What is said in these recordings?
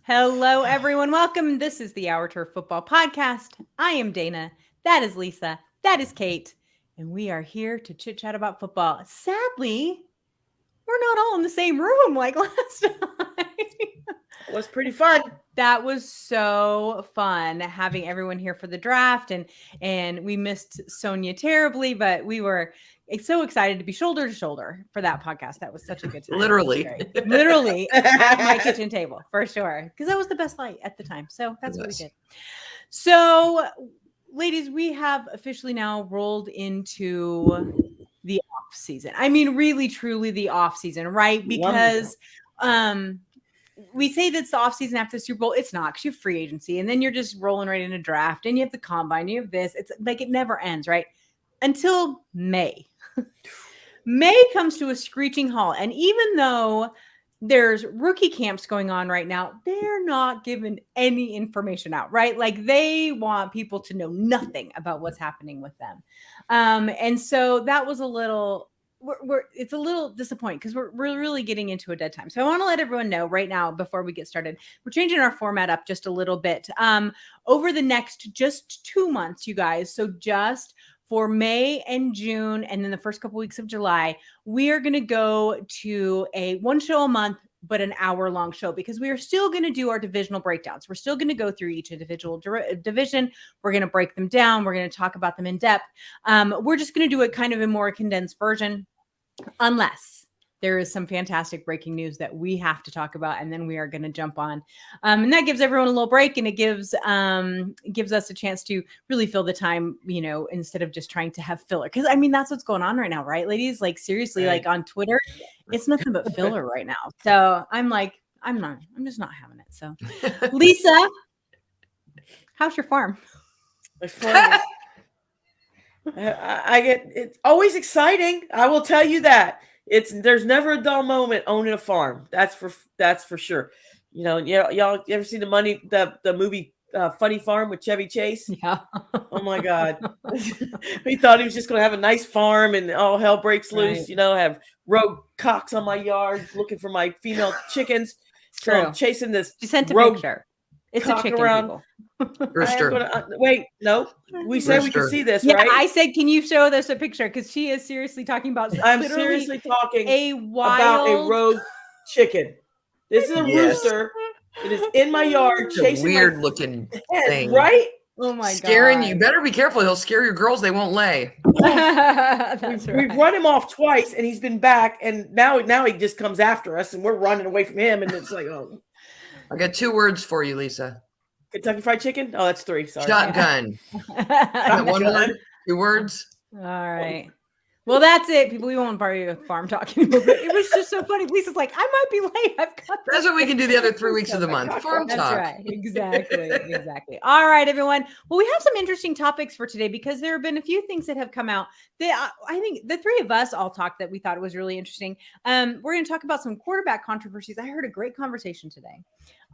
Hello, everyone. Welcome. This is the Our Turf Football Podcast. I am Dana. That is Lisa. That is Kate. And we are here to chit-chat about football. Sadly, we're not all in the same room like last time. It was pretty fun. That was so fun having everyone here for the draft. And we missed Sonia terribly, but we were so excited to be shoulder to shoulder for that podcast. That was such a good time. Literally at my kitchen table for sure. Because that was the best light at the time. So that's what we did. So ladies, we have officially now rolled into the off season. I mean, really, truly the off season, right? Because we say that's the off season after the Super Bowl. It's not, because you have free agency and then you're just rolling right into draft and you have the combine, you have this. It's like it never ends, right? Until May. May comes to a screeching halt. And even though there's rookie camps going on right now, they're not giving any information out, right? Like they want people to know nothing about what's happening with them. And so that was a little, it's a little disappointing because we're really getting into a dead time. So I want to let everyone know right now before we get started, we're changing our format up just a little bit over the next just 2 months, you guys. So just for May and June, and then the first couple weeks of July, we are going to go to a one show a month, but an hour-long show, because we are still going to do our divisional breakdowns. We're still going to go through each individual division. We're going to break them down. We're going to talk about them in depth. We're just going to do it kind of in more condensed version, unless there is some fantastic breaking news that we have to talk about, and then we are going to jump on. And that gives everyone a little break, and it gives us a chance to really fill the time, you know, instead of just trying to have filler. Because, I mean, that's what's going on right now, right, ladies? Like, seriously, like on Twitter, it's nothing but filler right now. So I'm like, I'm just not having it. So, Lisa, how's your farm? My farm is, it's always exciting. I will tell you that. There's never a dull moment owning a farm. That's for sure. You know, y'all ever see the movie Funny Farm with Chevy Chase? Yeah. Oh my God. He thought he was just going to have a nice farm and all hell breaks loose. Right. You know, have rogue cocks on my yard looking for my female chickens. So I'm chasing this. You sent a picture. It's a chicken around. Rooster. Wait, no. We said we can see this, yeah, right? I said, can you show us a picture? Because she is seriously talking about. I'm seriously talking about a rogue chicken. This is a rooster. It is in my yard chasing weird looking thing, right? Oh my God! Scaring you. Better be careful. He'll scare your girls. They won't lay. We've run him off twice, and he's been back, and now he just comes after us, and we're running away from him, and it's like, oh. I got 2 words for you, Lisa. Kentucky Fried Chicken? Oh, that's 3. Sorry. Shotgun. One word? 2 words? All right. Well, that's it, people. We won't bother you with farm talk anymore. But it was just so funny. Lisa's like, I might be late. That's what we can do the other 3 weeks of the month. Farm talk. That's right. Exactly. All right, everyone. Well, we have some interesting topics for today because there have been a few things that have come out. I think the 3 of us all talked that we thought it was really interesting. We're going to talk about some quarterback controversies. I heard a great conversation today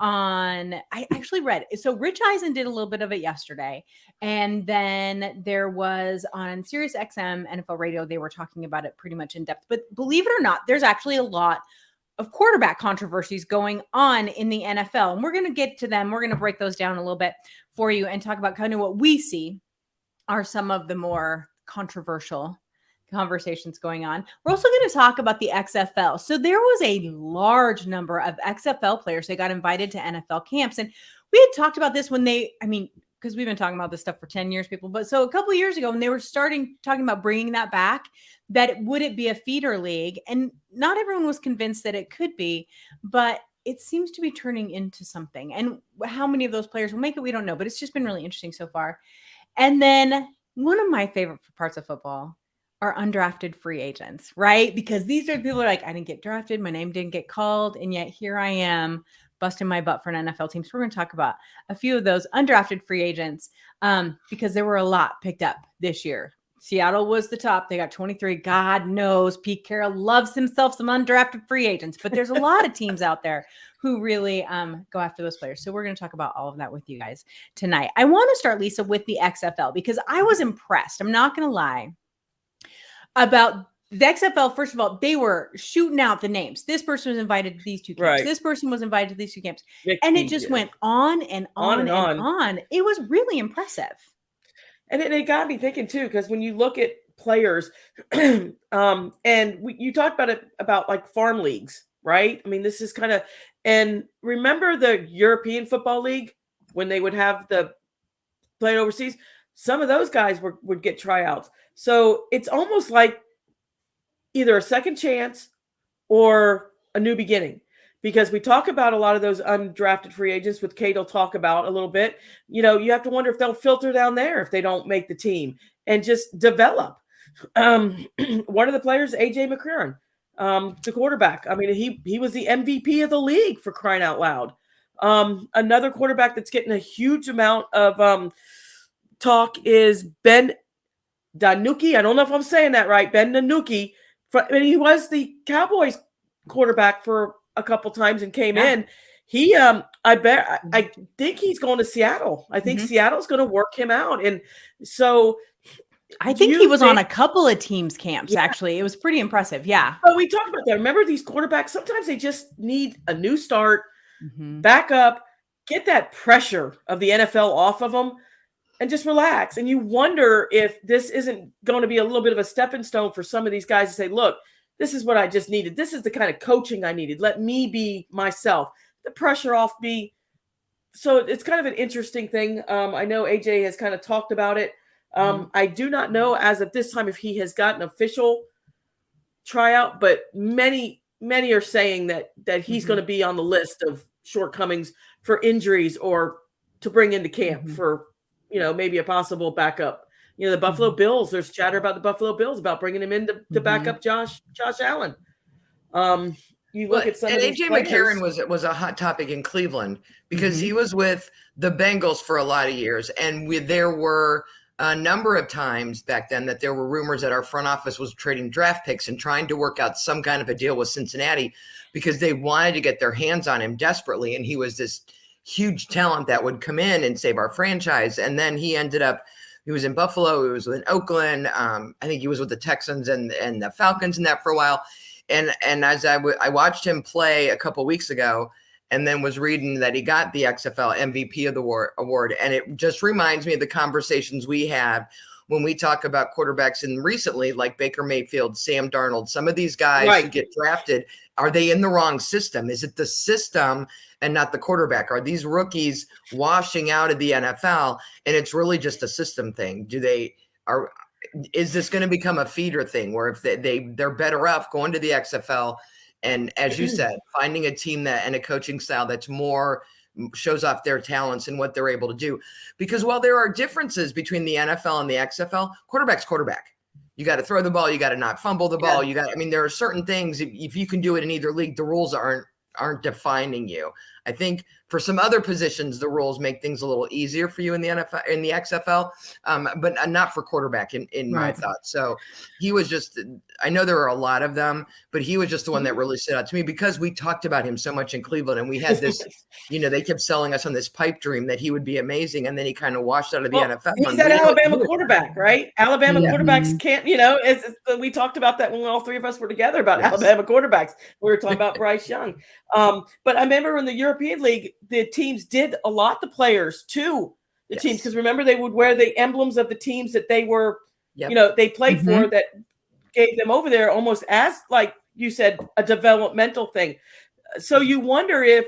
I actually read it. So Rich Eisen did a little bit of it yesterday. And then there was on Sirius XM NFL radio, they were talking about it pretty much in depth. But believe it or not, there's actually a lot of quarterback controversies going on in the NFL. And we're going to get to them. We're going to break those down a little bit for you and talk about kind of what we see are some of the more controversial conversations going on. We're also going to talk about the XFL. So there was a large number of XFL players that got invited to NFL camps. And we had talked about this because we've been talking about this stuff for 10 years, people. But so a couple of years ago, when they were talking about bringing that back, would it be a feeder league? And not everyone was convinced that it could be, but it seems to be turning into something. And how many of those players will make it, we don't know. But it's just been really interesting so far. And then one of my favorite parts of football are undrafted free agents, right? Because these are people who are like, I didn't get drafted, my name didn't get called, and yet here I am busting my butt for an NFL team. So we're going to talk about a few of those undrafted free agents because there were a lot picked up this year. Seattle was the top. They got 23. God knows Pete Carroll loves himself some undrafted free agents, but there's a lot of teams out there who really go after those players. So we're going to talk about all of that with you guys tonight. I want to start, Lisa, with the XFL because I was impressed. I'm not going to lie about the XFL, first of all, they were shooting out the names. This person was invited to these 2 camps. Right. This person was invited to these 2 camps. Mickey, And it just went on and on and on. It was really impressive. And it got me thinking too, because when you look at players, and you talked about like farm leagues, right? I mean, this is kind of, and remember the European Football League when they would have the play overseas? Some of those guys would get tryouts. So it's almost like either a second chance or a new beginning, because we talk about a lot of those undrafted free agents, with Kate will talk about a little bit. You have to wonder if they'll filter down there if they don't make the team and just develop. One of the players, AJ McCarron, the quarterback. I mean, he was the MVP of the league, for crying out loud. Another quarterback that's getting a huge amount of talk is Ben Danuki. I don't know if I'm saying that right. Ben Danuki. He was the Cowboys quarterback for a couple times and came in. He, I think he's going to Seattle. I think Seattle's going to work him out. And so I think he was on a couple of teams camps, actually. It was pretty impressive. Yeah. But we talked about that. Remember, these quarterbacks, sometimes they just need a new start, back up, get that pressure of the NFL off of them, and just relax. And you wonder if this isn't going to be a little bit of a stepping stone for some of these guys to say, look, this is what I just needed. This is the kind of coaching I needed. Let me be myself. The pressure off me. So it's kind of an interesting thing. I know AJ has kind of talked about it. I do not know as of this time if he has got an official tryout, but many are saying that he's going to be on the list of shortcomings for injuries or to bring into camp for, maybe a possible backup. The Buffalo Bills, there's chatter about the Buffalo Bills about bringing him in to back up Josh Allen. You look at some of these AJ McCarron was a hot topic in Cleveland because he was with the Bengals for a lot of years. And there were a number of times back then that there were rumors that our front office was trading draft picks and trying to work out some kind of a deal with Cincinnati because they wanted to get their hands on him desperately. And he was this huge talent that would come in and save our franchise. And then he was in Buffalo. He was in Oakland. I think he was with the Texans and the Falcons and that for a while. And as I watched him play a couple weeks ago, and then was reading that he got the XFL MVP of the award. And it just reminds me of the conversations we have when we talk about quarterbacks and recently, like Baker Mayfield, Sam Darnold, some of these guys who get drafted, are they in the wrong system? Is it the system and not the quarterback? Are these rookies washing out of the NFL and it's really just a system thing? Is this going to become a feeder thing where if they're better off going to the XFL and, as you said, finding a team and a coaching style that's more shows off their talents and what they're able to do? Because while there are differences between the NFL and the XFL, quarterback's quarterback. You got to throw the ball. You got to not fumble the ball. There are certain things, if you can do it in either league, the rules aren't defining you. I think for some other positions, the rules make things a little easier for you in the NFL, in the XFL, but not for quarterback in my thoughts. So he was just, I know there are a lot of them, but he was just the one that really stood out to me because we talked about him so much in Cleveland and we had this, they kept selling us on this pipe dream that he would be amazing. And then he kind of washed out of the NFL. He's that Alabama quarterback, right? Alabama quarterbacks can't, we talked about that when all three of us were together about Alabama quarterbacks. We were talking about Bryce Young. But I remember in the European League, the teams did allot the players to the teams because remember they would wear the emblems of the teams that they were, they played for, that gave them over there almost as, like you said, a developmental thing. So you wonder if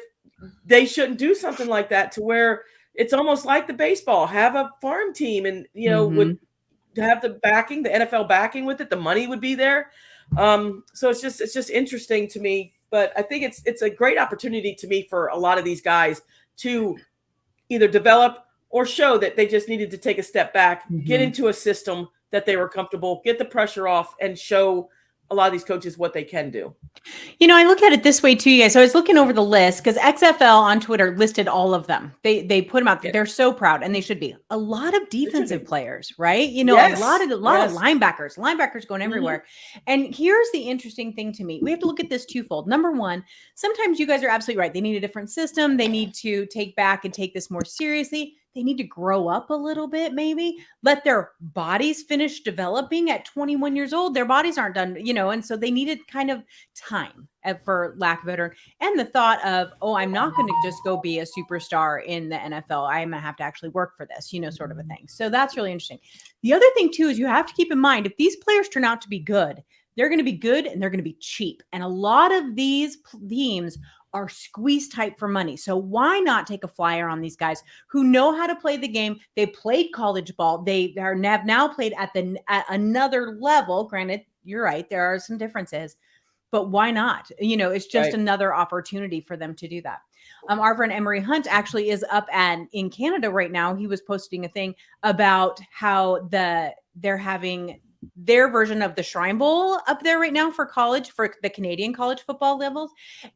they shouldn't do something like that to where it's almost like the baseball, have a farm team and, would have the backing, the NFL backing with it, the money would be there. So it's just interesting to me. But I think it's a great opportunity to me for a lot of these guys to either develop or show that they just needed to take a step back, get into a system that they were comfortable, get the pressure off, and show a lot of these coaches what they can do. I look at it this way too, you guys. So I was looking over the list because XFL on Twitter listed all of them. They put them out there. They're so proud, and they should be. A lot of defensive players, right? A lot of linebackers going everywhere. And here's the interesting thing to me. We have to look at this twofold. Number one, sometimes you guys are absolutely right. They need a different system. They need to take back and take this more seriously. they need to grow up a little bit, maybe let their bodies finish developing at 21 years old. Their bodies aren't done, and so they needed kind of time, for lack of a better. And the thought of, I'm not going to just go be a superstar in the NFL. I'm going to have to actually work for this, sort of a thing. So that's really interesting. The other thing too, is you have to keep in mind, if these players turn out to be good, they're going to be good and they're going to be cheap. And a lot of these teams are squeeze tight for money. So why not take a flyer on these guys who know how to play the game? They played college ball. They have now played at another level. Granted, you're right, there are some differences, but why not? It's just another opportunity for them to do that. Our friend Emery Hunt actually is up in Canada right now. He was posting a thing about how they're having their version of the Shrine Bowl up there right now for college, for the Canadian college football levels.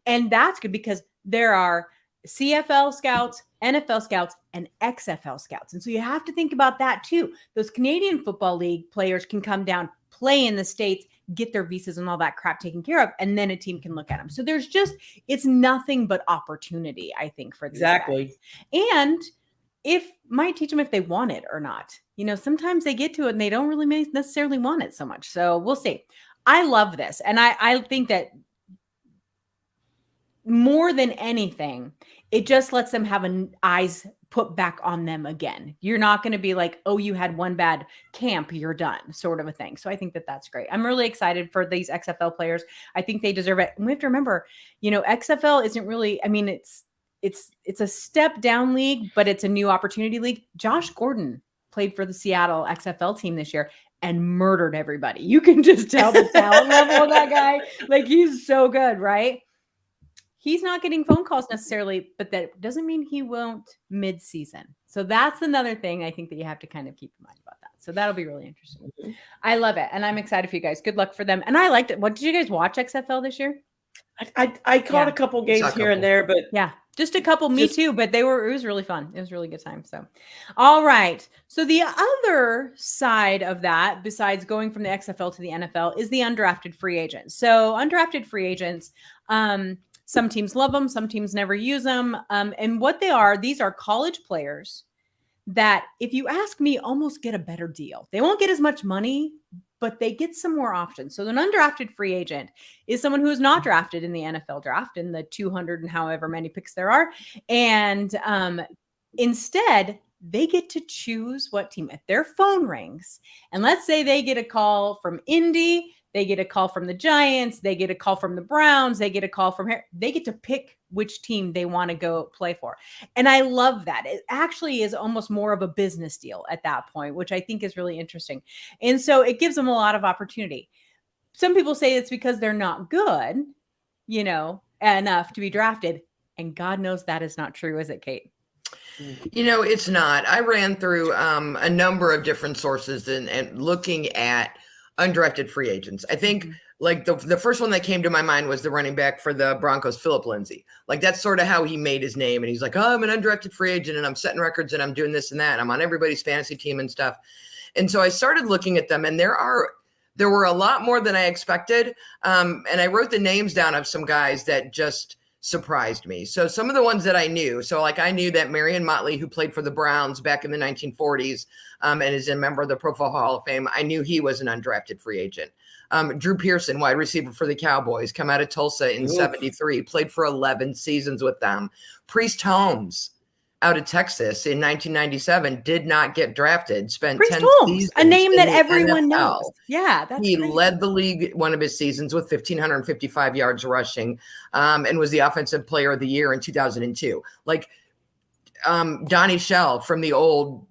And that's good because there are CFL scouts, NFL scouts, and XFL scouts. And so you have to think about that too. Those Canadian Football League players can come down, play in the States, get their visas and all that crap taken care of, and then a team can look at them. So it's nothing but opportunity, I think, for these guys. And might teach them if they want it or not. Sometimes they get to it and they don't really necessarily want it so much. So we'll see. I love this. And I think that more than anything, it just lets them have eyes put back on them again. You're not going to be like, you had one bad camp, you're done, sort of a thing. So I think that that's great. I'm really excited for these XFL players. I think they deserve it. And we have to remember, XFL isn't really, it's a step down league, but it's a new opportunity league. Josh Gordon played for the Seattle XFL team this year and murdered everybody. You can just tell the talent level of that guy. Like, he's so good, right? He's not getting phone calls necessarily, but that doesn't mean he won't mid-season. So that's another thing I think that you have to kind of keep in mind about that. So that'll be really interesting. Mm-hmm. I love it. And I'm excited for you guys. Good luck for them. And I liked it. What did you guys watch XFL this year? I caught a couple games here and there, but just a couple. Me too, but it was really fun. It was a really good time. So, all right. So the other side of that, besides going from the XFL to the NFL, is the undrafted free agents. So undrafted free agents, some teams love them, some teams never use them. And what these are college players that, if you ask me, almost get a better deal. They won't get as much money, but they get some more options. So an undrafted free agent is someone who is not drafted in the NFL draft in the 200 and however many picks there are. And instead, they get to choose what team. If their phone rings, and let's say they get a call from Indy, they get a call from the Giants, they get a call from the Browns, they get a call from here. They get to pick which team they want to go play for. And I love that. It actually is almost more of a business deal at that point, which I think is really interesting. And so it gives them a lot of opportunity. Some people say it's because they're not good, enough to be drafted. And God knows that is not true, is it, Kate? It's not. I ran through a number of different sources and looking at undrafted free agents. I think like the first one that came to my mind was the running back for the Broncos, Philip Lindsay. Like, that's sort of how he made his name. And he's like, I'm an undrafted free agent and I'm setting records and I'm doing this and that. And I'm on everybody's fantasy team and stuff. And so I started looking at them, and there were a lot more than I expected. And I wrote the names down of some guys that just surprised me. So some of the ones that I knew. So like, I knew that Marion Motley, who played for the Browns back in the 1940s and is a member of the Pro Football Hall of Fame, I knew he was an undrafted free agent. Drew Pearson, wide receiver for the Cowboys, come out of Tulsa in 73, played for 11 seasons with them. Priest Holmes out of Texas in 1997 did not get drafted, spent Priest 10 Holmes, seasons, a name that everyone knows. Yeah, he led the league one of his seasons with 1,555 yards rushing, and was the offensive player of the year in 2002. Like Donnie Shell from the old,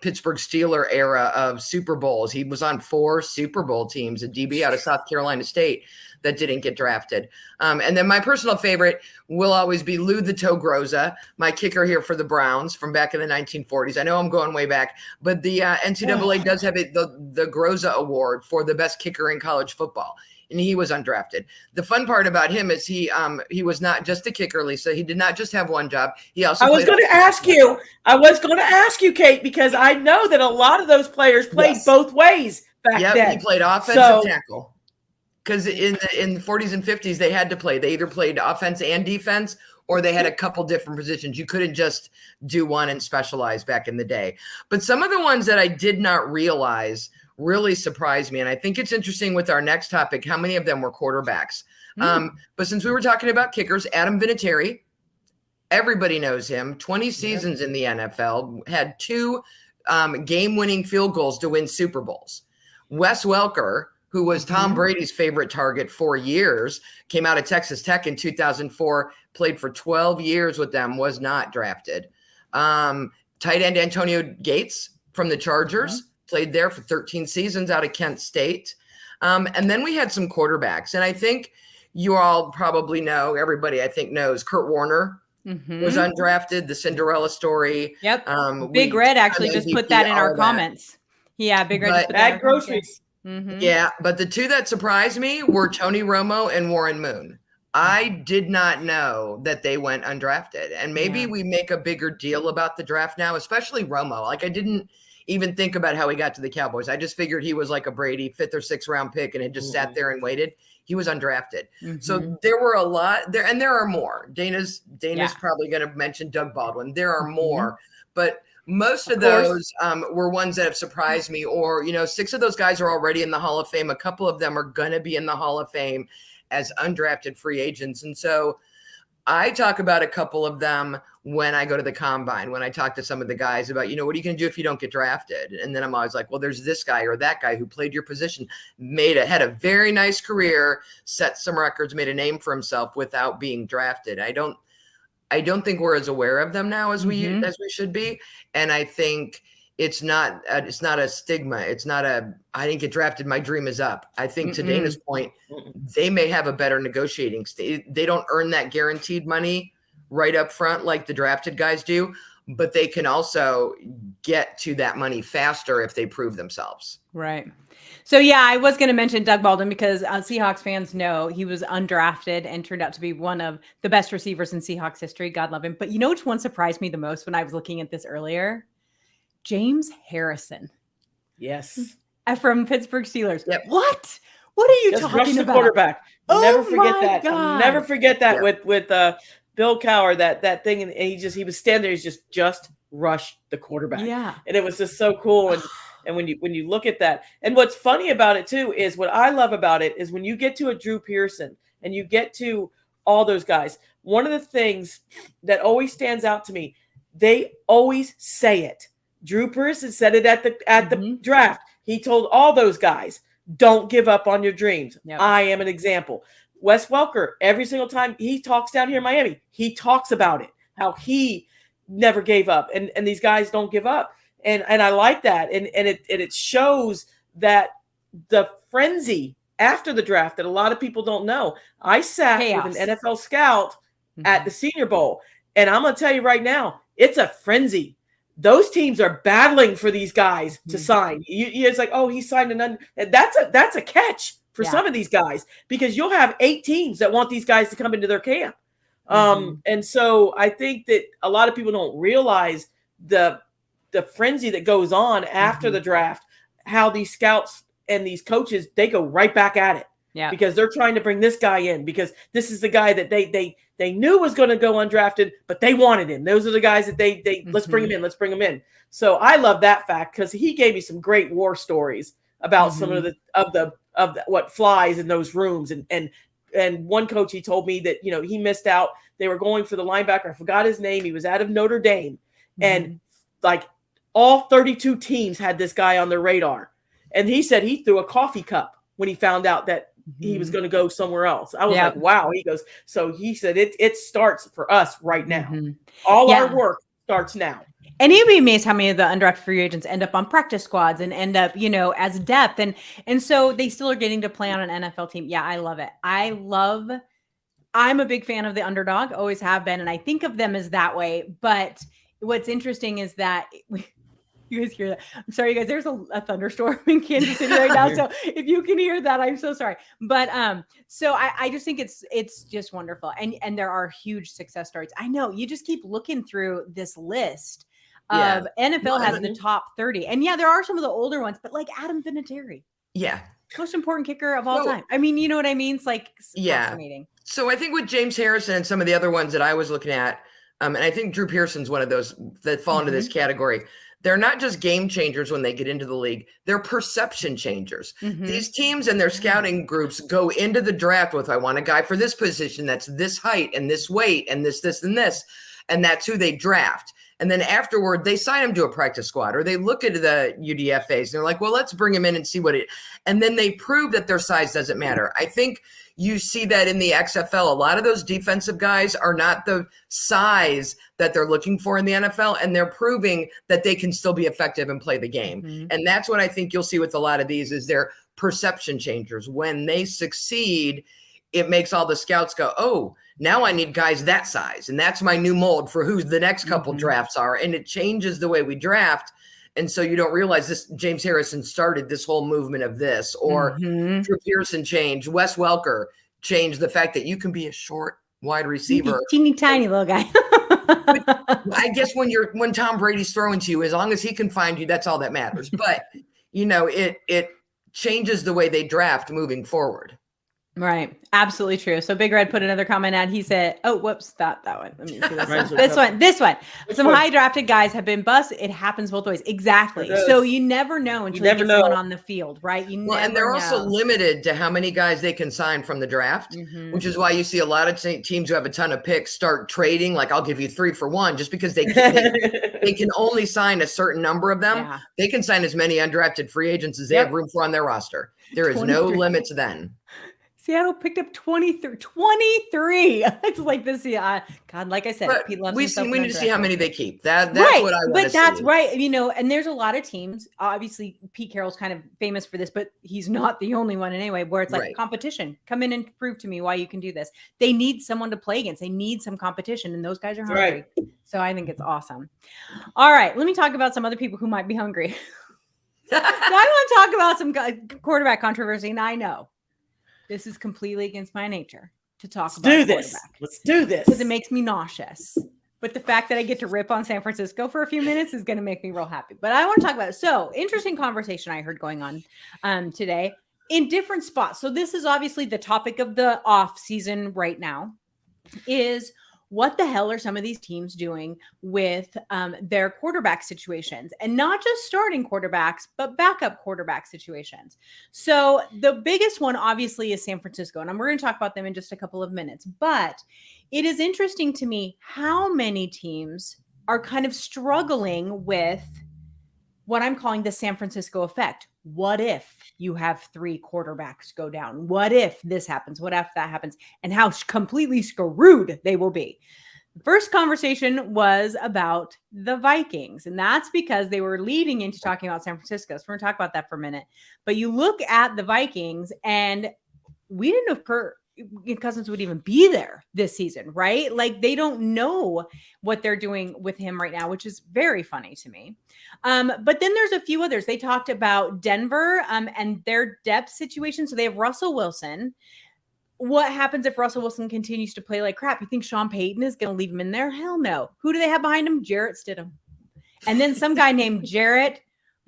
Pittsburgh Steeler era of Super Bowls. He was on 4 Super Bowl teams, a DB out of South Carolina State that didn't get drafted. And then my personal favorite will always be Lou the Toe Groza, my kicker here for the Browns from back in the 1940s. I know I'm going way back, but the NCAA does have the Groza Award for the best kicker in college football. And he was undrafted. The fun part about him is he was not just a kicker, Lisa. He did not just have one job. He also I was going to ask you, Kate, because I know that a lot of those players played both ways back then. He played offensive tackle. Because in the 40s and 50s, they had to play. They either played offense and defense, or they had a couple different positions. You couldn't just do one and specialize back in the day. But some of the ones that I did not realize really surprised me. And I think it's interesting with our next topic, how many of them were quarterbacks. But since we were talking about kickers, Adam Vinatieri, everybody knows him, 20 seasons in the NFL, had 2 game-winning field goals to win Super Bowls. Wes Welker, who was Tom Brady's favorite target for years, came out of Texas Tech in 2004, played for 12 years with them, was not drafted. Tight end Antonio Gates from the Chargers, played there for 13 seasons out of Kent State. And then we had some quarterbacks. And I think you all probably know, everybody I think knows, Kurt Warner was undrafted, the Cinderella story. Yep. Big Red actually just put that in our comments. Yeah, Big Red just put that in our groceries. Yeah, but the 2 that surprised me were Tony Romo and Warren Moon. I did not know that they went undrafted. And maybe we make a bigger deal about the draft now, especially Romo. Like, I didn't even think about how he got to the Cowboys. I just figured he was like a Brady 5th or 6th round pick and had just sat there and waited. He was undrafted. So there were a lot there, and there are more. Dana's probably going to mention Doug Baldwin. There are more, but most of those were ones that have surprised me, or, 6 of those guys are already in the Hall of Fame. A couple of them are going to be in the Hall of Fame as undrafted free agents. And so I talk about a couple of them when I go to the combine, when I talk to some of the guys about, what are you going to do if you don't get drafted? And then I'm always like, well, there's this guy or that guy who played your position, had a very nice career, set some records, made a name for himself without being drafted. I don't think we're as aware of them now as we should be. And I think it's not a stigma. It's not I didn't get drafted, my dream is up. I think to Dana's point, they may have a better negotiating state. They don't earn that guaranteed money right up front like the drafted guys do, but they can also get to that money faster if they prove themselves. Right. So, yeah, I was going to mention Doug Baldwin because Seahawks fans know he was undrafted and turned out to be one of the best receivers in Seahawks history. God love him. But you know which one surprised me the most when I was looking at this earlier? James Harrison. Yes. From Pittsburgh Steelers. Yep. What? What are you Just talking rush the about? quarterback. Never forget that. God. Never forget that with Bill Cowher, that thing, and he was standing there. He's just rush the quarterback. Yeah. And it was just so cool. And when you look at that, and what's funny about it too is what I love about it is when you get to a Drew Pearson and you get to all those guys. One of the things that always stands out to me, they always say it. Drew Pearson said it at the draft. He told all those guys, don't give up on your dreams. Yep. I am an example. Wes Welker, every single time he talks down here in Miami, he talks about it, how he never gave up. And these guys don't give up. And I like that. And it shows that the frenzy after the draft that a lot of people don't know. I sat with an NFL scout at the Senior Bowl. And I'm going to tell you right now, it's a frenzy. Those teams are battling for these guys to sign. It's like, oh, he signed that's a catch for some of these guys, because you'll have 8 teams that want these guys to come into their camp. And so I think that a lot of people don't realize the frenzy that goes on after the draft, how these scouts and these coaches, they go right back at it. Yeah. Because they're trying to bring this guy in because this is the guy that they knew was going to go undrafted, but they wanted him. Those are the guys that they let's bring him in. So I love that fact because he gave me some great war stories about some of the what flies in those rooms. And one coach, he told me that, he missed out. They were going for the linebacker. I forgot his name. He was out of Notre Dame. And like all 32 teams had this guy on their radar. And he said he threw a coffee cup when he found out that he was going to go somewhere else. I was like, wow. He goes, so he said it starts for us right now. All our work starts now. And you'd be amazed how many of the undrafted free agents end up on practice squads and end up, as depth. And so they still are getting to play on an NFL team. Yeah, I love it. I'm a big fan of the underdog, always have been. And I think of them as that way. But what's interesting is that you guys hear that? I'm sorry, you guys. There's a thunderstorm in Kansas City right now. So if you can hear that, I'm so sorry. But so I just think it's just wonderful. And there are huge success stories. I know you just keep looking through this list of NFL has the top 30. And there are some of the older ones, but like Adam Vinatieri. Yeah. Most important kicker of all time. I mean, you know what I mean? It's like fascinating. So I think with James Harrison and some of the other ones that I was looking at, and I think Drew Pearson's one of those that fall into this category. They're not just game changers when they get into the league. They're perception changers. These teams and their scouting groups go into the draft with, I want a guy for this position that's this height and this weight and this, and this. And that's who they draft. And then afterward, they sign him to a practice squad or they look at the UDFAs and they're like, well, let's bring him in and see and then they prove that their size doesn't matter. I think you see that in the XFL. A lot of those defensive guys are not the size that they're looking for in the NFL, and they're proving that they can still be effective and play the game. And that's what I think you'll see with a lot of these is they're perception changers. When they succeed, it makes all the scouts go, oh, now I need guys that size. And that's my new mold for who the next couple drafts are. And it changes the way we draft. And so you don't realize this. James Harrison started this whole movement of this, or Drew Pearson changed. Wes Welker changed the fact that you can be a short wide receiver, teeny tiny little guy. I guess when Tom Brady's throwing to you, as long as he can find you, that's all that matters. But it changes the way they draft moving forward. Right. Absolutely true. So Big Red put another comment out. He said, oh, whoops, that one. Let me see this one. Some high drafted guys have been bust. It happens both ways. Exactly. So you never know until you get someone on the field, right? And they're also limited to how many guys they can sign from the draft, which is why you see a lot of teams who have a ton of picks start trading. Like, I'll give you 3 for 1, just because they can only sign a certain number of them. Yeah. They can sign as many undrafted free agents as they have room for on their roster. There is no limits then. Seattle picked up 23. It's like this. Yeah. God, like I said, Pete loves we need to see how many they keep. That's right. What I want to see. But that's right. And there's a lot of teams. Obviously, Pete Carroll's kind of famous for this, but he's not the only one anyway, where it's like competition. Come in and prove to me why you can do this. They need someone to play against. They need some competition, and those guys are hungry. Right. So I think it's awesome. All right. Let me talk about some other people who might be hungry. So I want to talk about some quarterback controversy, and I know this is completely against my nature to talk about quarterback. Let's do this. Because it makes me nauseous. But the fact that I get to rip on San Francisco for a few minutes is going to make me real happy. But I want to talk about it. So, interesting conversation I heard going on today in different spots. So this is obviously the topic of the off season right now, is what the hell are some of these teams doing with their quarterback situations, and not just starting quarterbacks, but backup quarterback situations. So the biggest one obviously is San Francisco, and we're going to talk about them in just a couple of minutes, but it is interesting to me how many teams are kind of struggling with what I'm calling the San Francisco effect. What if you have 3 quarterbacks go down? What if this happens? What if that happens? And how completely screwed they will be. The first conversation was about the Vikings, and that's because they were leading into talking about San Francisco. So we're going to talk about that for a minute. But you look at the Vikings, and we didn't know Kirk Cousins would even be there this season, right? Like, they don't know what they're doing with him right now, which is very funny to me. But then there's a few others. They talked about Denver and their depth situation. So they have Russell Wilson. What happens if Russell Wilson continues to play like crap? You think Sean Payton is going to leave him in there? Hell no. Who do they have behind him? Jarrett Stidham. And then some guy named Jarrett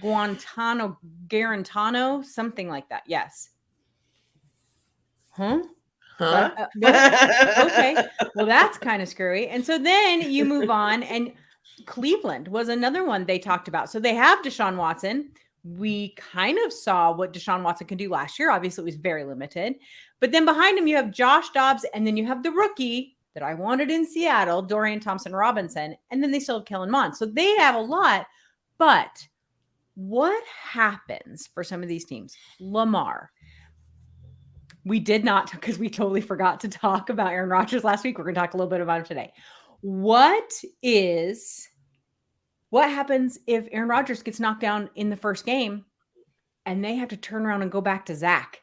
Garantano, something like that. Yes. Huh? Okay. Well, that's kind of screwy. And so then you move on, and Cleveland was another one they talked about. So they have Deshaun Watson. We kind of saw what Deshaun Watson could do last year. Obviously, it was very limited. But then behind him, you have Josh Dobbs, and then you have the rookie that I wanted in Seattle, Dorian Thompson-Robinson, and then they still have Kellen Mond. So they have a lot. But what happens for some of these teams? Lamar. We did not, because we totally forgot to talk about Aaron Rodgers last week. We're going to talk a little bit about him today. What happens if Aaron Rodgers gets knocked down in the first game and they have to turn around and go back to Zach?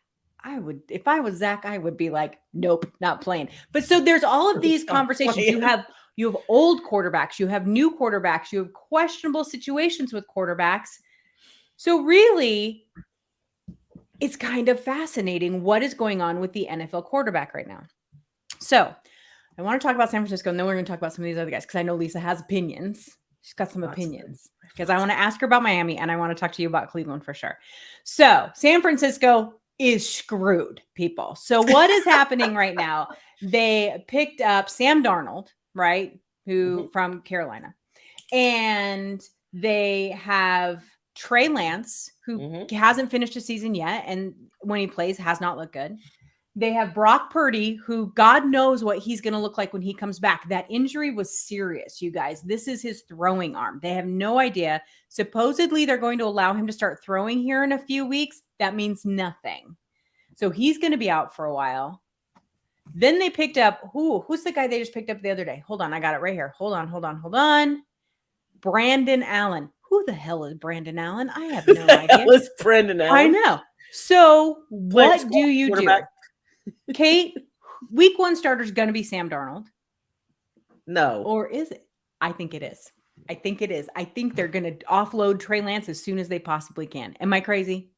If I was Zach, I would be like, nope, not playing. But so there's all of these conversations. You have old quarterbacks, you have new quarterbacks, you have questionable situations with quarterbacks. So really, it's kind of fascinating what is going on with the NFL quarterback right now. So I want to talk about San Francisco, and then we're going to talk about some of these other guys, because I know Lisa has opinions. She's got some opinions, because I want to ask her about Miami, and I want to talk to you about Cleveland for sure. So San Francisco, is screwed, people. So what is happening right now? They picked up Sam Darnold, right? Who from Carolina. And they have Trey Lance, who hasn't finished a season yet. And when he plays, has not looked good. They have Brock Purdy, who God knows what he's going to look like when he comes back. That injury was serious, you guys. This is his throwing arm. They have no idea. Supposedly, they're going to allow him to start throwing here in a few weeks. That means nothing. So he's going to be out for a while. Then they picked up, who's the guy they just picked up the other day? Hold on, I got it right here. Hold on. Brandon Allen. Who the hell is Brandon Allen? I have no idea. Who is Brandon Allen? I know. So what do you do? Kate, week 1 starter is going to be Sam Darnold. No. Or is it? I think it is. I think they're going to offload Trey Lance as soon as they possibly can. Am I crazy?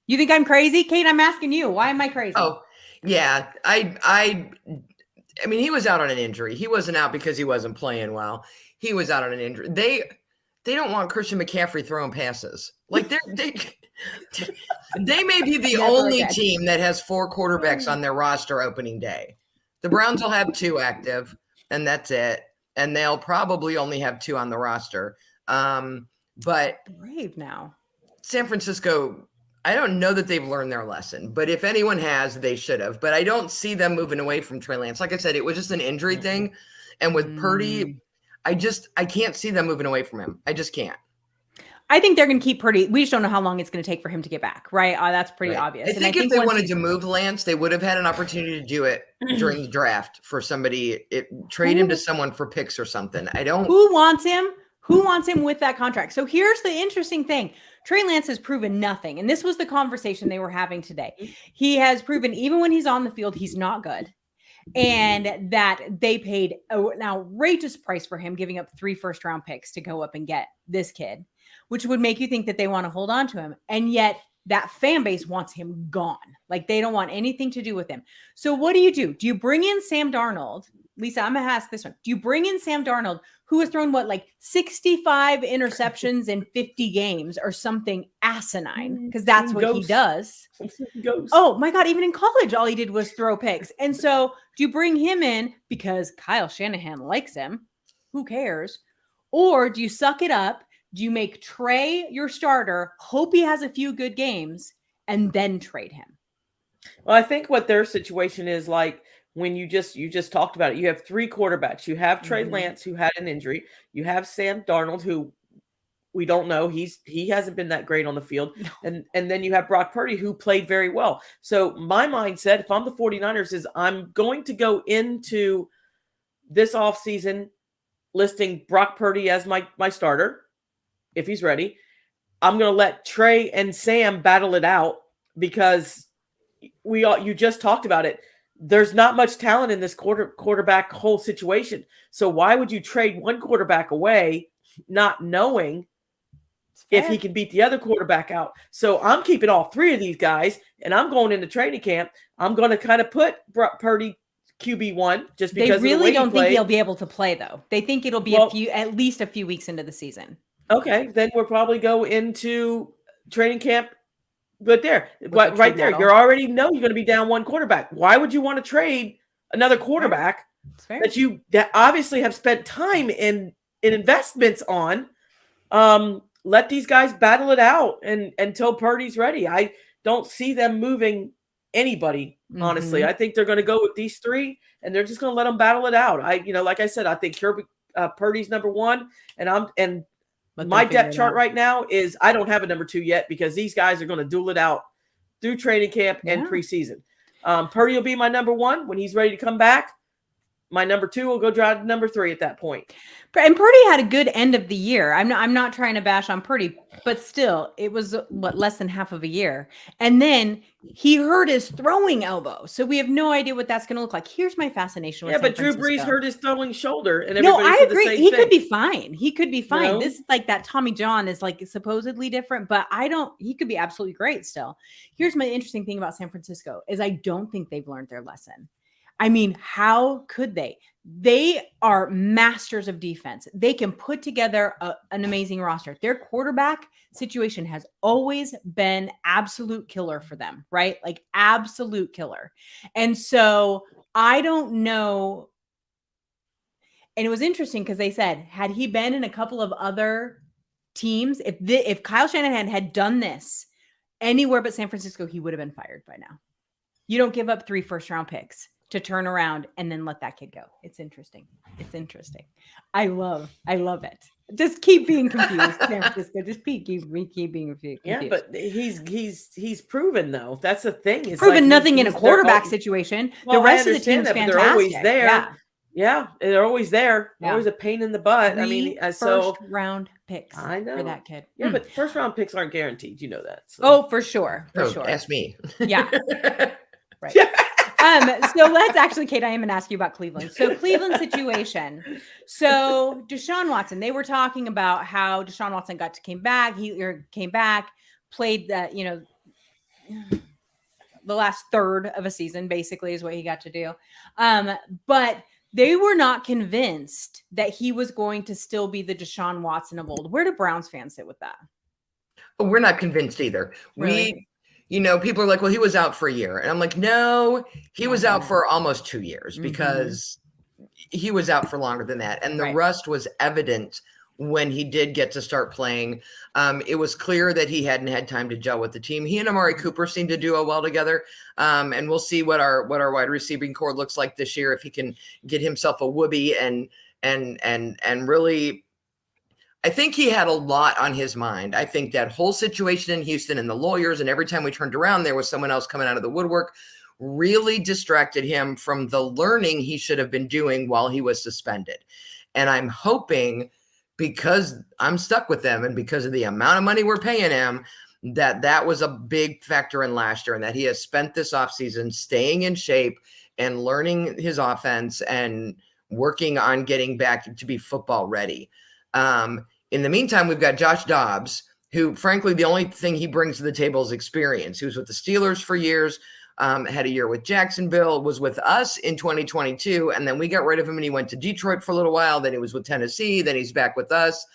You think I'm crazy? Kate, I'm asking you. Why am I crazy? Oh, yeah. I mean, he was out on an injury. He wasn't out because he wasn't playing well. He was out on an injury. They don't want Christian McCaffrey throwing passes. Like they may be the only team that has 4 quarterbacks on their roster opening day. The Browns will have 2 active, and that's it. And they'll probably only have 2 on the roster. But brave now. San Francisco, I don't know that they've learned their lesson, but if anyone has, they should have. But I don't see them moving away from Trey Lance. Like I said, it was just an injury thing. And with Purdy, I can't see them moving away from him. I just can't. I think they're going to keep Purdy. We just don't know how long it's going to take for him to get back, right? That's pretty obvious. I think if they wanted to move Lance, they would have had an opportunity to do it during the draft for somebody, trade him to someone for picks or something. Who wants him? Who wants him with that contract? So here's the interesting thing. Trey Lance has proven nothing. And this was the conversation they were having today. He has proven, even when he's on the field, he's not good. And that they paid an outrageous price for him, giving up 3 first-round picks to go up and get this kid, which would make you think that they want to hold on to him. And yet that fan base wants him gone. Like they don't want anything to do with him. So what do? Do you bring in Sam Darnold? Lisa, I'm going to ask this one. Do you bring in Sam Darnold, who has thrown 65 interceptions in 50 games or something asinine? Because that's what he does. Oh my God. Even in college, all he did was throw picks. And so do you bring him in because Kyle Shanahan likes him? Who cares? Or do you suck it up? Do you make Trey your starter, hope he has a few good games, and then trade him? Well, I think what their situation is like when you just talked about it. You have 3 quarterbacks. You have Trey Lance, who had an injury. You have Sam Darnold, who we don't know. He hasn't been that great on the field. No. And then you have Brock Purdy, who played very well. So my mindset, if I'm the 49ers, is I'm going to go into this offseason listing Brock Purdy as my starter. If he's ready, I'm going to let Trey and Sam battle it out because you just talked about it. There's not much talent in this quarterback whole situation. So why would you trade one quarterback away, not knowing if he can beat the other quarterback out? So I'm keeping all 3 of these guys, and I'm going into training camp. I'm going to kind of put Purdy QB1 just because they really of the way don't think he'll be able to play though. They think it'll be at least a few weeks into the season. Okay, then we'll probably go into training camp. But right there, you already know you're going to be down 1 quarterback. Why would you want to trade another quarterback that obviously have spent time in investments on? Let these guys battle it out until Purdy's ready. I don't see them moving anybody, honestly. I think they're going to go with these 3, and they're just going to let them battle it out. Like I said, I think Purdy's number 1, and my depth chart right now is I don't have a number 2 yet because these guys are going to duel it out through training camp and preseason. Purdy will be my number 1 when he's ready to come back. My number 2 will go drive to number 3 at that point. And Purdy had a good end of the year. I'm not trying to bash on Purdy, but still, it was less than half of a year. And then he hurt his throwing elbow, so we have no idea what that's going to look like. Here's my fascination with San Francisco. Drew Brees hurt his throwing shoulder, and I said agree. The same he thing. could be fine. He could be fine. You know? This that Tommy John is supposedly different, but he could be absolutely great still. Here's my interesting thing about San Francisco is I don't think they've learned their lesson. I mean, how could they? They are masters of defense. They can put together an amazing roster. Their quarterback situation has always been absolute killer for them, right? Like absolute killer. And so I don't know. And it was interesting because they said, had he been in a couple of other teams, if Kyle Shanahan had done this anywhere but San Francisco, he would have been fired by now. You don't give up 3 first-round picks to turn around and then let that kid go. It's interesting. It's interesting. I love it. Just keep being confused, San Francisco. Just keep being confused. Yeah, but he's proven though. That's the thing. It's proven like nothing in a quarterback situation. Well, the rest of the team's that, fantastic. They're always there. Yeah, they're always there. Yeah. Always a pain in the butt. I mean, so round picks. I know for that kid. Yeah, but first round picks aren't guaranteed. You know that. So. Oh, for sure. For sure. Ask me. Yeah. Right. So let's actually, Kate, I am going to ask you about Cleveland. So Cleveland situation. So Deshaun Watson, they were talking about how Deshaun Watson came back, played that, the last third of a season, basically, is what he got to do. But they were not convinced that he was going to still be the Deshaun Watson of old. Where do Browns fans sit with that? We're not convinced either. Really? People are like, well, he was out for a year. And I'm like, no, he was out for almost 2 years because he was out for longer than that. And the rust was evident when he did get to start playing. It was clear that he hadn't had time to gel with the team. He and Amari Cooper seem to do well together. And we'll see what our wide receiving core looks like this year, if he can get himself a whoopee and really. I think he had a lot on his mind. I think that whole situation in Houston and the lawyers, and every time we turned around, there was someone else coming out of the woodwork, really distracted him from the learning he should have been doing while he was suspended. And I'm hoping, because I'm stuck with them and because of the amount of money we're paying him, that was a big factor in last year, and that he has spent this offseason staying in shape and learning his offense and working on getting back to be football ready. In the meantime, we've got Josh Dobbs, who, frankly, the only thing he brings to the table is experience. He was with the Steelers for years, had a year with Jacksonville, was with us in 2022, and then we got rid of him and he went to Detroit for a little while. Then he was with Tennessee. Then he's back with us.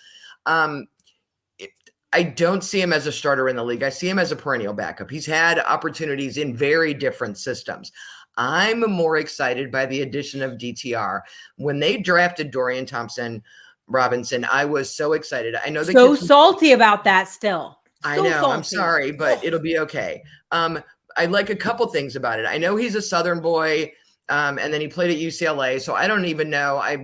I don't see him as a starter in the league. I see him as a perennial backup. He's had opportunities in very different systems. I'm more excited by the addition of DTR. When they drafted Dorian Thompson-Robinson, I was so excited. I know so salty about that still. I know. Salty. I'm sorry, but it'll be okay. I like a couple things about it. I know he's a Southern boy, and then he played at UCLA. So I don't even know. I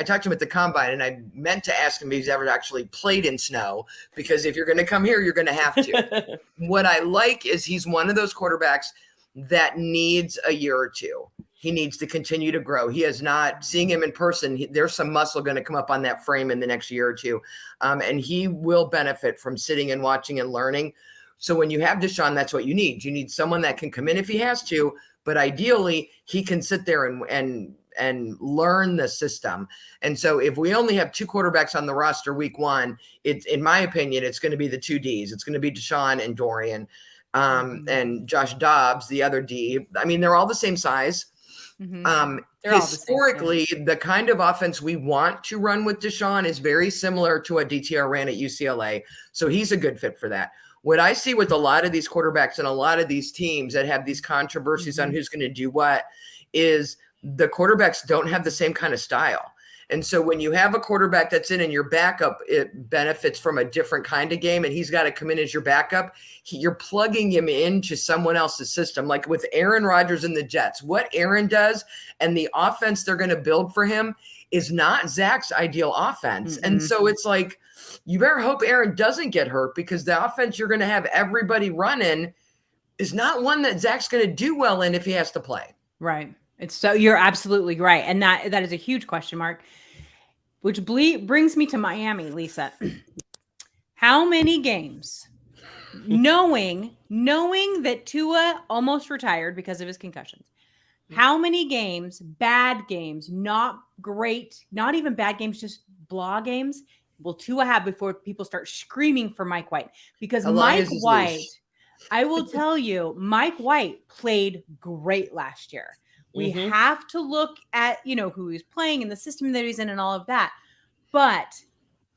talked to him at the combine, and I meant to ask him if he's ever actually played in snow, because if you're going to come here, you're going to have to. What I like is he's one of those quarterbacks that needs a year or two. He needs to continue to grow. He has not, seeing him in person, there's some muscle going to come up on that frame in the next year or two. And he will benefit from sitting and watching and learning. So when you have Deshaun, that's what you need. You need someone that can come in if he has to, but ideally he can sit there and learn the system. And so if we only have 2 quarterbacks on the roster week 1, in my opinion, it's going to be the 2 Ds. It's going to be Deshaun and Dorian, and Josh Dobbs, the other D. I mean, they're all the same size. Historically, the kind of offense we want to run with Deshaun is very similar to what DTR ran at UCLA. So he's a good fit for that. What I see with a lot of these quarterbacks and a lot of these teams that have these controversies on who's going to do what is the quarterbacks don't have the same kind of style. And so when you have a quarterback that's in and your backup, it benefits from a different kind of game, and he's got to come in as your backup. You're plugging him into someone else's system. Like with Aaron Rodgers and the Jets, what Aaron does and the offense they're going to build for him is not Zach's ideal offense. And so it's like, you better hope Aaron doesn't get hurt, because the offense you're going to have everybody running is not one that Zach's going to do well in if he has to play. Right. You're absolutely right. And that is a huge question mark, which brings me to Miami, Lisa. How many games, knowing that Tua almost retired because of his concussions, how many games, bad games, not great, not even bad games, just blah games, will Tua have before people start screaming for Mike White? Because Mike White, I will tell you, Mike White played great last year. We have to look at, who he's playing and the system that he's in and all of that. But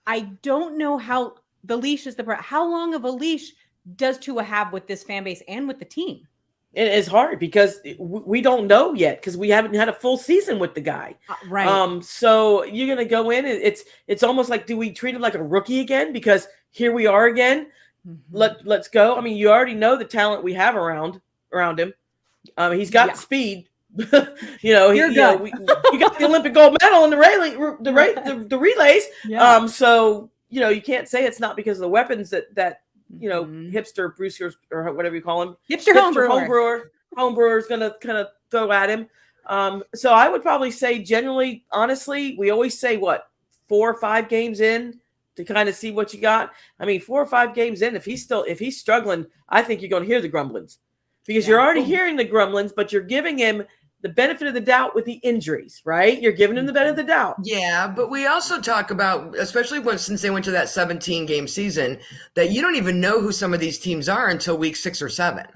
I don't know how the leash is how long of a leash does Tua have with this fan base and with the team? It is hard because we don't know yet because we haven't had a full season with the guy. Right. So you're going to go in and it's almost like, do we treat him like a rookie again? Because here we are again. Let's go. I mean, you already know the talent we have around him. He's got speed. You got the Olympic gold medal in the relays. Yeah. So you can't say it's not because of the weapons that hipster Brewster or whatever you call him, hipster homebrewer is gonna kind of throw at him. So I would probably say generally, honestly, we always say 4 or 5 games in to kind of see what you got. I mean, 4 or 5 games in, if he's struggling, I think you're going to hear the grumblings because you're already hearing the grumblings, but you're giving him the benefit of the doubt with the injuries, right? You're giving him the benefit of the doubt. Yeah, but we also talk about, especially since they went to that 17-game season, that you don't even know who some of these teams are until week 6 or 7.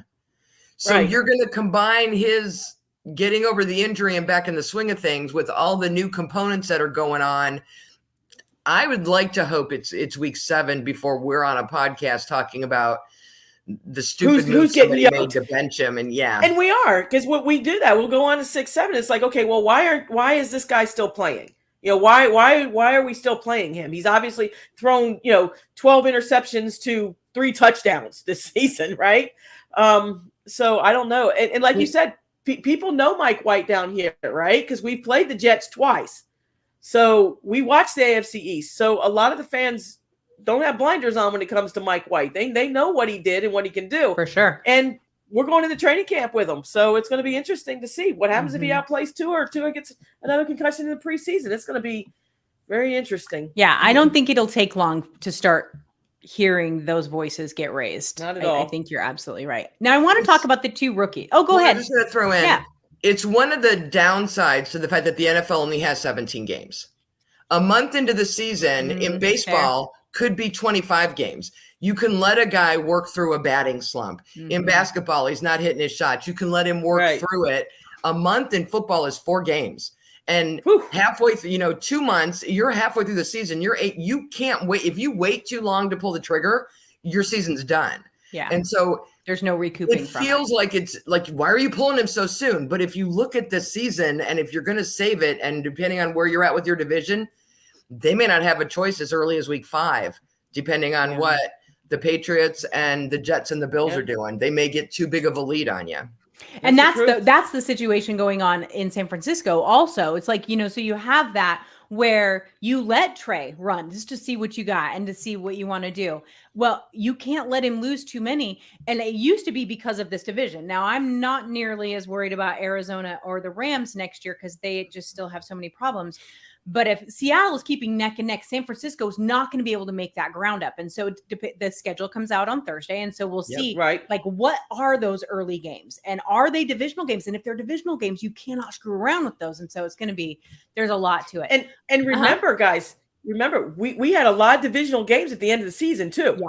So you're going to combine his getting over the injury and back in the swing of things with all the new components that are going on. I would like to hope it's week 7 before we're on a podcast talking about the stupid who's getting made to bench him, and we are, because what we do that we'll go on to 6-7. It's like, okay, well, why is this guy still playing? Why are we still playing him? He's obviously thrown 12 interceptions to 3 touchdowns this season, right? So I don't know, and like you said, people know Mike White down here, right? Because we've played the Jets twice, so we watched the AFC East. So a lot of the fans don't have blinders on when it comes to Mike White. They know what he did and what he can do. For sure. And we're going into training camp with him. So it's going to be interesting to see what happens if he outplays Tua or Tua gets another concussion in the preseason. It's going to be very interesting. Yeah, I don't think it'll take long to start hearing those voices get raised. Not at all. I think you're absolutely right. Now I want to talk about the 2 rookies. Oh, go ahead. I'm just going to throw in. Yeah. It's one of the downsides to the fact that the NFL only has 17 games. A month into the season in baseball could be 25 games. You can let a guy work through a batting slump. In basketball, he's not hitting his shots. You can let him work through it. A month in football is 4 games. And halfway through, 2 months, you're halfway through the season. You can't wait. If you wait too long to pull the trigger, your season's done. Yeah. And so there's no recouping. It feels like it's like, why are you pulling him so soon? But if you look at this season and if you're going to save it, and depending on where you're at with your division, they may not have a choice as early as week 5, depending on what the Patriots and the Jets and the Bills are doing. They may get too big of a lead on you. And that's the situation going on in San Francisco also. It's like, so you have that where you let Trey run just to see what you got and to see what you want to do. Well, you can't let him lose too many. And it used to be because of this division. Now, I'm not nearly as worried about Arizona or the Rams next year because they just still have so many problems. But if Seattle is keeping neck and neck, San Francisco is not going to be able to make that ground up. And so the schedule comes out on Thursday. And so we'll see like, what are those early games and are they divisional games? And if they're divisional games, you cannot screw around with those. And so it's going to be, there's a lot to it. And remember, guys, we had a lot of divisional games at the end of the season too. Yeah.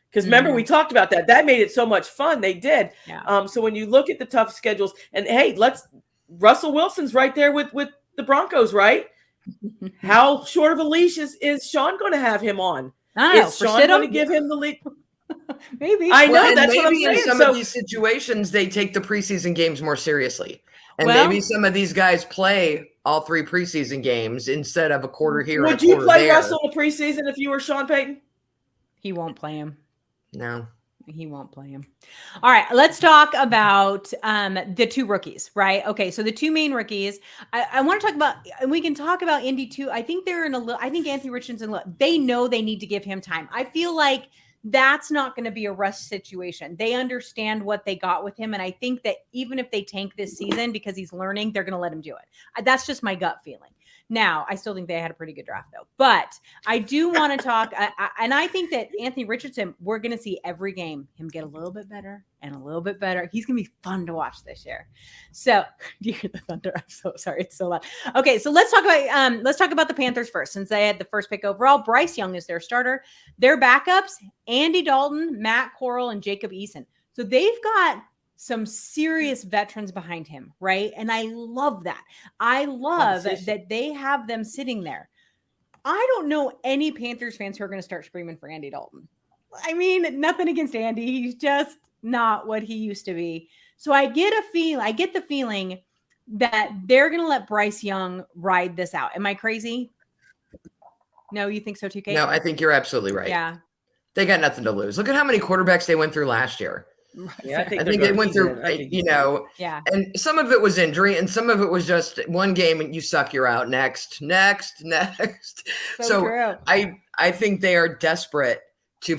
Because remember, we talked about that. That made it so much fun. They did. Yeah. So when you look at the tough schedules and hey, Russell Wilson's right there with the Broncos, right? How short of a leash is Sean going to have him on? Is Sean going to give him the lead? Maybe. I know, that's what I'm saying. In some of these situations, they take the preseason games more seriously. And maybe some of these guys play all 3 preseason games instead of a quarter here. Would you play Russell in the preseason if you were Sean Payton? He won't play him. No. He won't play him. All right, let's talk about the 2 rookies, right? Okay, so the 2 main rookies. I want to talk about, and we can talk about Indy too. I think they're in a little, I think Anthony Richardson, they know they need to give him time. I feel like that's not going to be a rush situation. They understand what they got with him. And I think that even if they tank this season because he's learning, they're going to let him do it. That's just my gut feeling. Now, I still think they had a pretty good draft, though. But I do want to talk, and I think that Anthony Richardson, we're going to see every game him get a little bit better and a little bit better. He's going to be fun to watch this year. So, do you hear the thunder? I'm so sorry, it's so loud. Okay, so let's talk about the Panthers first, since they had the first pick overall. Bryce Young is their starter. Their backups: Andy Dalton, Matt Corral, and Jacob Eason. So they've got some serious veterans behind him, right? And I love that. I love that they have them sitting there. I don't know any Panthers fans who are going to start screaming for Andy Dalton. I mean, nothing against Andy. He's just not what he used to be. So I get the feeling that they're going to let Bryce Young ride this out. Am I crazy? No, you think so too, Kate? No, I think you're absolutely right. Yeah. They got nothing to lose. Look at how many quarterbacks they went through last year. Yeah, I think they went through, yeah. And some of it was injury and some of it was just one game and you suck, you're out. Next. So true. I think they are desperate to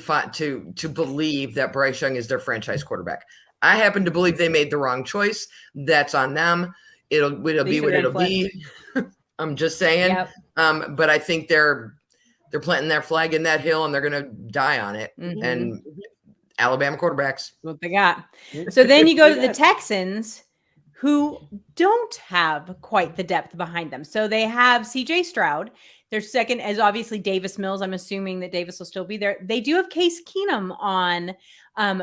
believe that Bryce Young is their franchise quarterback. I happen to believe they made the wrong choice. That's on them. It'll be what it'll be. I'm just saying. Yep. But I think they're planting their flag in that hill and they're going to die on it. Mm-hmm. And Alabama quarterbacks. What they got. So then you go to the Texans, who don't have quite the depth behind them. So they have CJ Stroud. Their second is obviously Davis Mills. I'm assuming that Davis will still be there. They do have Case Keenum on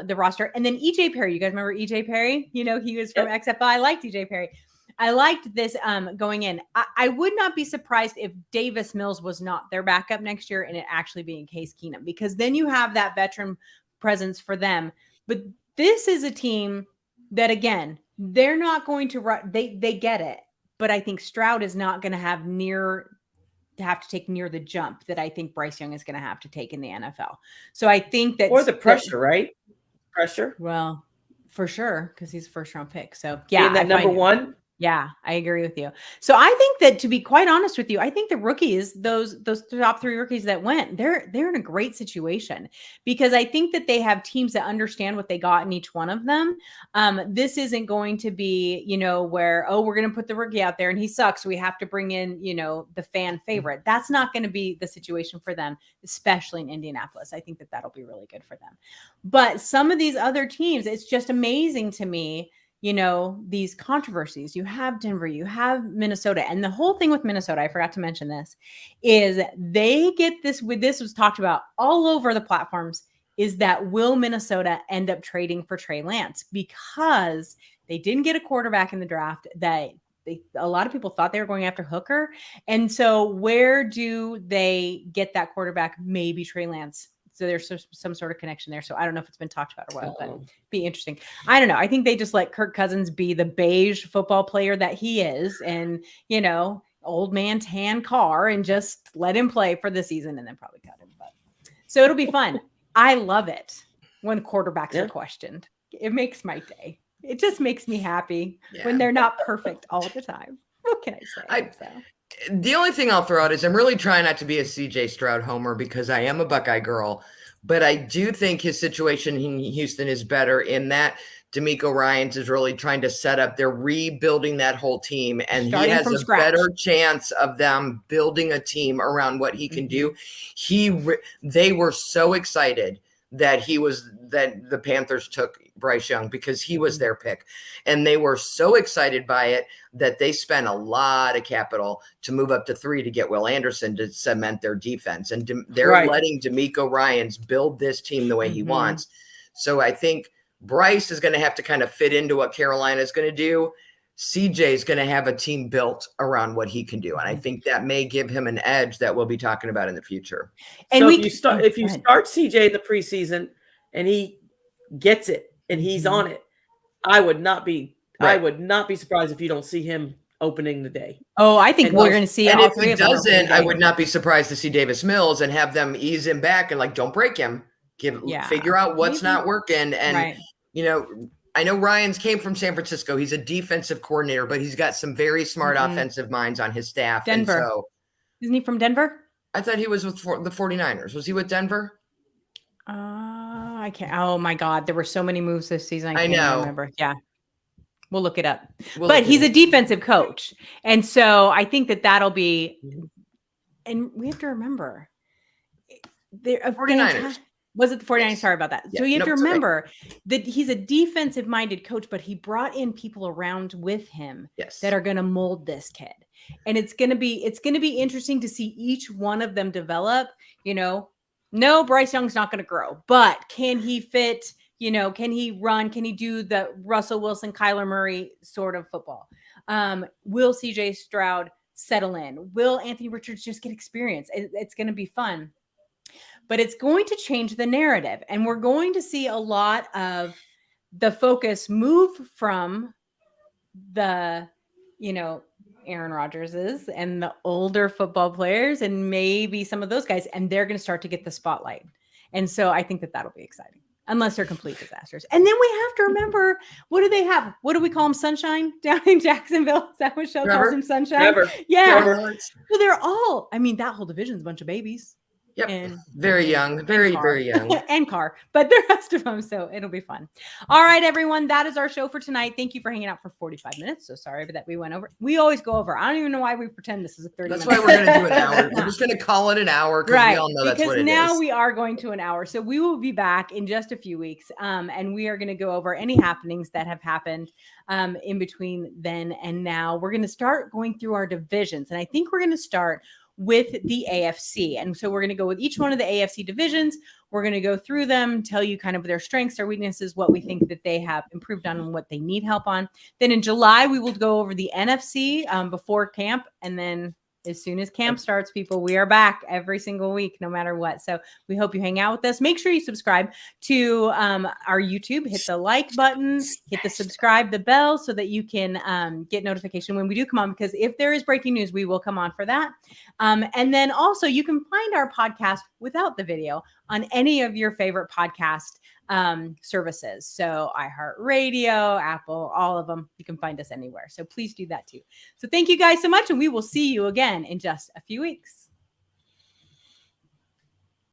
the roster. And then EJ Perry. You guys remember EJ Perry? You know, he was from XFL. I liked EJ Perry. I liked this going in. I would not be surprised if Davis Mills was not their backup next year and it actually being Case Keenum, because then you have that veteran presence for them. But this is a team that, again, they're not going to run. They get it. But I think Stroud is not going to have to take near the jump that I think Bryce Young is going to have to take in the NFL. So I think that, or the pressure, right? Pressure. Well, for sure, because he's a first round pick. So yeah, being that number one. Yeah, I agree with you. So I think that, to be quite honest with you, I think the rookies, those top three rookies that went, they're in a great situation, because I think that they have teams that understand what they got in each one of them. This isn't going to be, where, we're going to put the rookie out there and he sucks, so we have to bring in, the fan favorite. That's not going to be the situation for them, especially in Indianapolis. I think that that'll be really good for them. But some of these other teams, it's just amazing to me. These controversies. You have Denver, you have Minnesota. And the whole thing with Minnesota, I forgot to mention this, is they get this was talked about all over the platforms, is that will Minnesota end up trading for Trey Lance? Because they didn't get a quarterback in the draft that a lot of people thought they were going after Hooker. And so where do they get that quarterback? Maybe Trey Lance. So there's some sort of connection there. So I don't know if it's been talked about or what, but it'd be interesting. I don't know. I think they just let Kirk Cousins be the beige football player that he is, and, old man tan car, and just let him play for the season and then probably cut him. But so it'll be fun. I love it when quarterbacks are questioned. It makes my day. It just makes me happy when they're not perfect all the time. What can I say? The only thing I'll throw out is I'm really trying not to be a CJ Stroud homer, because I am a Buckeye girl, but I do think his situation in Houston is better in that DeMeco Ryans is really trying to set up. They're rebuilding that whole team, and he has a better chance of them building a team around what he can do. They were so excited that the Panthers took Bryce Young because he was their pick. And they were so excited by it that they spent a lot of capital to move up to 3 to get Will Anderson to cement their defense. And they're letting DeMeco Ryans build this team the way he wants. So I think Bryce is going to have to kind of fit into what Carolina is going to do. CJ is going to have a team built around what he can do. And I think that may give him an edge that we'll be talking about in the future. And so if you start CJ in the preseason and he gets it and he's on it, I would not be surprised if you don't see him opening the day. Oh, I think we're going to see all three of them. If he doesn't, I would not be surprised to see Davis Mills and have them ease him back and don't break him. Figure out what's not working. And, I know Ryans came from San Francisco. He's a defensive coordinator, but he's got some very smart offensive minds on his staff. Denver. And so, isn't he from Denver? I thought he was with the 49ers. Was he with Denver? I can't. Oh my God. There were so many moves this season. I can't even remember. Yeah. We'll look it up. But he's a defensive coach. And so I think that'll be, and we have to remember, they're 49ers. Was it the 49ers? Sorry about that. Yeah, so you have to remember that he's a defensive-minded coach, but he brought in people around with him that are going to mold this kid. And it's going to be interesting to see each one of them develop. No, Bryce Young's not going to grow, but can he fit You know, can he run? Can he do the Russell Wilson, Kyler Murray sort of football? Will CJ Stroud settle in? Will Anthony Richards just get experience? It's going to be fun. But it's going to change the narrative. And we're going to see a lot of the focus move from the, you know, Aaron Rodgerses and the older football players and maybe some of those guys, and they're going to start to get the spotlight. And so I think that that'll be exciting, unless they're complete disasters. And then we have to remember, what do they have? What do we call them? Sunshine down in Jacksonville? Is that what Shell calls them? Sunshine? Trevor. Yeah. Trevor. So they're all, I mean, that whole division's a bunch of babies. Yep. And very young, very young. And Carr, but the rest of them. So it'll be fun. All right, everyone. That is our show for tonight. Thank you for hanging out for 45 minutes. So sorry that we went over. We always go over. I don't even know why we pretend this is a 30 That's minute. why we're going to do an hour. We're just going to call it an hour because we all know that's what it is. Because now we are going to an hour. So we will be back in just a few weeks. And we are going to go over any happenings that have happened in between then and now. We're going to start going through our divisions. And I think we're going to start with the AFC. And so we're going to go with each one of the AFC divisions. We're going to go through them, tell you kind of their strengths, their weaknesses, what we think that they have improved on and what they need help on. Then in July, we will go over the NFC before camp. And then as soon as camp starts, people, we are back every single week, no matter what. So we hope you hang out with us. Make sure you subscribe to our YouTube. Hit the like button, hit the subscribe, the bell, so that you can get notification when we do come on. Because if there is breaking news, we will come on for that. And then also, you can find our podcast without the video on any of your favorite podcast services. So iHeartRadio, Apple, all of them. You can find us anywhere. So please do that too. So thank you guys so much. And we will see you again in just a few weeks.